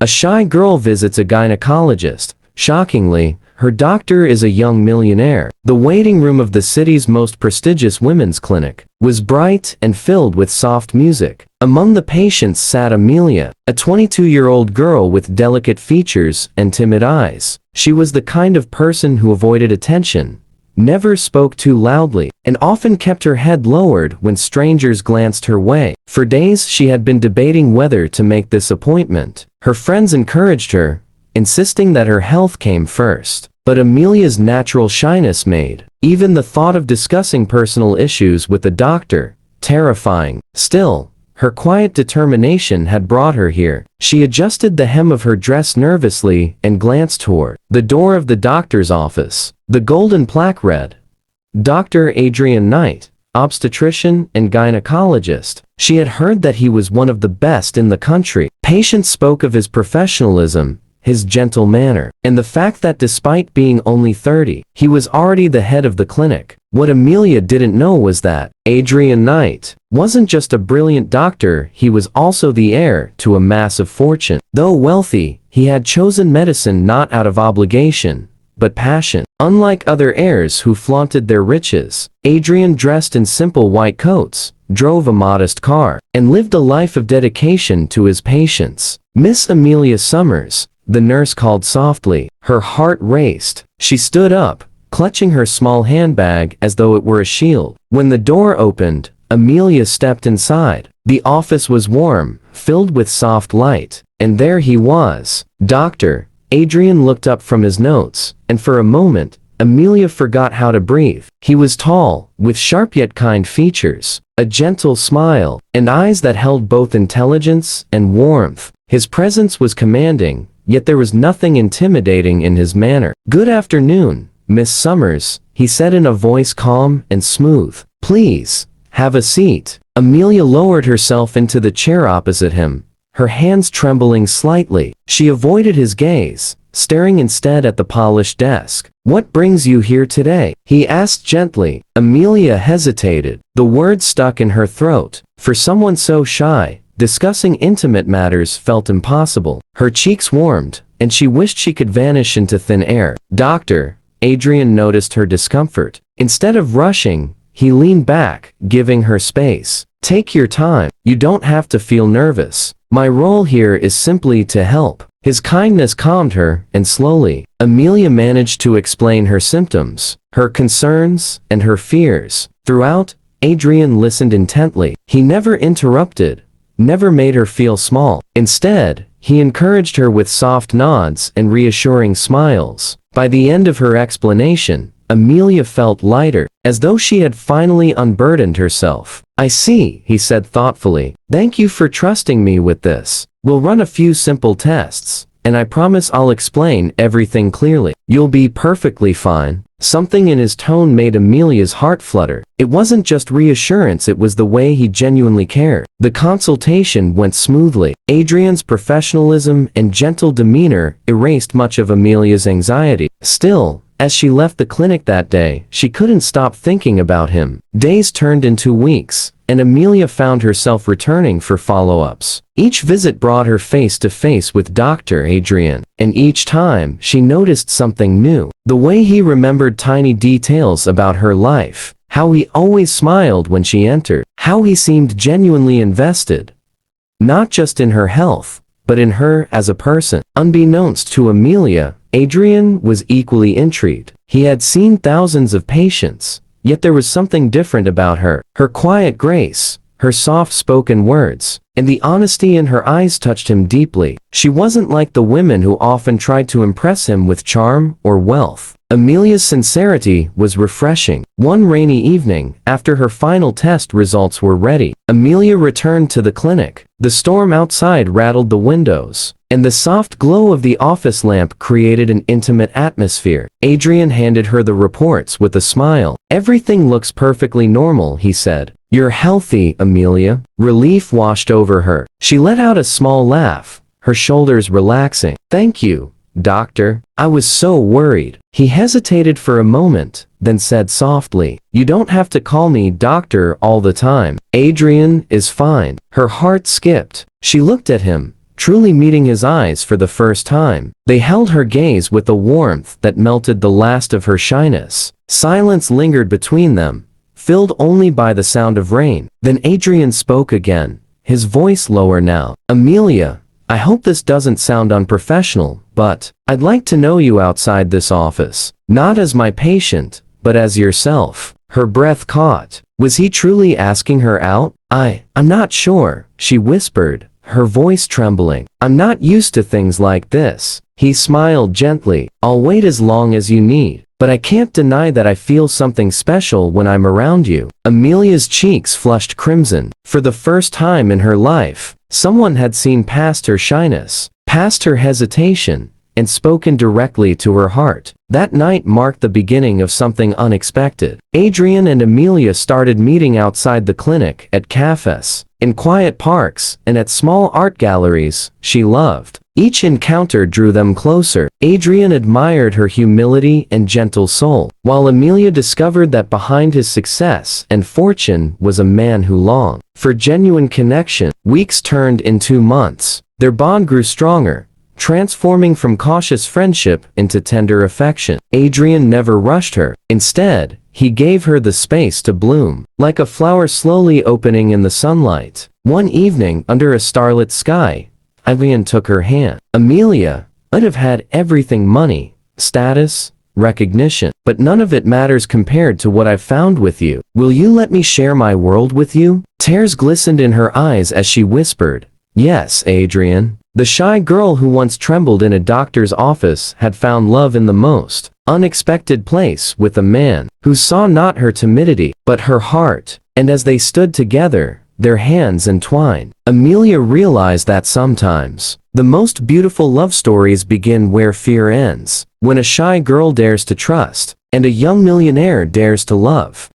A shy girl visits a gynecologist. Shockingly, her doctor is a young millionaire. The waiting room of the city's most prestigious women's clinic was bright and filled with soft music. Among the patients sat Amelia, a 22-year-old girl with delicate features and timid eyes. She was the kind of person who avoided attention, never spoke too loudly, and often kept her head lowered when strangers glanced her way. For days she had been debating whether to make this appointment. Her friends encouraged her, insisting that her health came first. But Amelia's natural shyness made even the thought of discussing personal issues with the doctor terrifying. Still, her quiet determination had brought her here. She adjusted the hem of her dress nervously and glanced toward the door of the doctor's office. The golden plaque read, "Dr. Adrian Knight, obstetrician and gynecologist." She had heard that he was one of the best in the country. Patients spoke of his professionalism, his gentle manner, and the fact that despite being only 30, he was already the head of the clinic. What Amelia didn't know was that Adrian Knight wasn't just a brilliant doctor, he was also the heir to a massive fortune. Though wealthy, he had chosen medicine not out of obligation, but passion. Unlike other heirs who flaunted their riches, Adrian dressed in simple white coats, drove a modest car, and lived a life of dedication to his patients. Miss Amelia Summers, the nurse called softly. Her heart raced. She stood up, clutching her small handbag as though it were a shield. When the door opened, Amelia stepped inside. The office was warm, filled with soft light, and there he was. Doctor. Adrian looked up from his notes, and for a moment, Amelia forgot how to breathe. He was tall, with sharp yet kind features, a gentle smile, and eyes that held both intelligence and warmth. His presence was commanding, yet there was nothing intimidating in his manner. "Good afternoon, Miss Summers," he said in a voice calm and smooth. "Please, have a seat." Amelia lowered herself into the chair opposite him, her hands trembling slightly. She avoided his gaze, staring instead at the polished desk. "What brings you here today?" he asked gently. Amelia hesitated. The words stuck in her throat. For someone so shy, discussing intimate matters felt impossible. Her cheeks warmed, and she wished she could vanish into thin air. "Doctor." Adrian noticed her discomfort. Instead of rushing, he leaned back, giving her space. "Take your time. You don't have to feel nervous. My role here is simply to help." His kindness calmed her, and slowly, Amelia managed to explain her symptoms, her concerns, and her fears. Throughout, Adrian listened intently. He never interrupted, never made her feel small. Instead, he encouraged her with soft nods and reassuring smiles. By the end of her explanation, Amelia felt lighter, as though she had finally unburdened herself. "I see," he said thoughtfully. "Thank you for trusting me with this. We'll run a few simple tests, and I promise I'll explain everything clearly. You'll be perfectly fine." Something in his tone made Amelia's heart flutter. It wasn't just reassurance, it was the way he genuinely cared. The consultation went smoothly. Adrian's professionalism and gentle demeanor erased much of Amelia's anxiety. Still, as she left the clinic that day, she couldn't stop thinking about him. Days turned into weeks, and Amelia found herself returning for follow-ups. Each visit brought her face to face with Dr. Adrian, and each time she noticed something new. The way he remembered tiny details about her life, how he always smiled when she entered, how he seemed genuinely invested, not just in her health, but in her as a person. Unbeknownst to Amelia, Adrian was equally intrigued. He had seen thousands of patients, yet there was something different about her. Her quiet grace, her soft-spoken words, and the honesty in her eyes touched him deeply. She wasn't like the women who often tried to impress him with charm or wealth. Amelia's sincerity was refreshing. One rainy evening, after her final test results were ready, Amelia returned to the clinic. The storm outside rattled the windows, and the soft glow of the office lamp created an intimate atmosphere. Adrian handed her the reports with a smile. "Everything looks perfectly normal," he said. "You're healthy, Amelia." Relief washed over her. She let out a small laugh, her shoulders relaxing. "Thank you, Doctor. I was so worried." He hesitated for a moment, then said softly, "You don't have to call me doctor all the time. Adrian is fine." Her heart skipped. She looked at him, truly meeting his eyes for the first time. They held her gaze with a warmth that melted the last of her shyness. Silence lingered between them, filled only by the sound of rain. Then Adrian spoke again, his voice lower now. "Amelia, I hope this doesn't sound unprofessional, but I'd like to know you outside this office. Not as my patient, but as yourself." Her breath caught. Was he truly asking her out? I'm not sure," she whispered, her voice trembling. "I'm not used to things like this." He smiled gently. "I'll wait as long as you need, but I can't deny that I feel something special when I'm around you." Amelia's cheeks flushed crimson. For the first time in her life, someone had seen past her shyness, past her hesitation, and spoken directly to her heart. That night marked the beginning of something unexpected. Adrian and Amelia started meeting outside the clinic, at cafes, in quiet parks, and at small art galleries she loved. Each encounter drew them closer. Adrian admired her humility and gentle soul, while Amelia discovered that behind his success and fortune was a man who longed for genuine connection. Weeks turned into months. Their bond grew stronger, transforming from cautious friendship into tender affection. Adrian never rushed her. Instead, he gave her the space to bloom, like a flower slowly opening in the sunlight. One evening, under a starlit sky, Adrian took her hand. "Amelia, I'd have had everything: money, status, recognition, but none of it matters compared to what I've found with you. Will you let me share my world with you?" Tears glistened in her eyes as she whispered, "Yes, Adrian." The shy girl who once trembled in a doctor's office had found love in the most unexpected place, with a man who saw not her timidity, but her heart. And as they stood together, their hands entwined, Amelia realized that sometimes the most beautiful love stories begin where fear ends, when a shy girl dares to trust, and a young millionaire dares to love.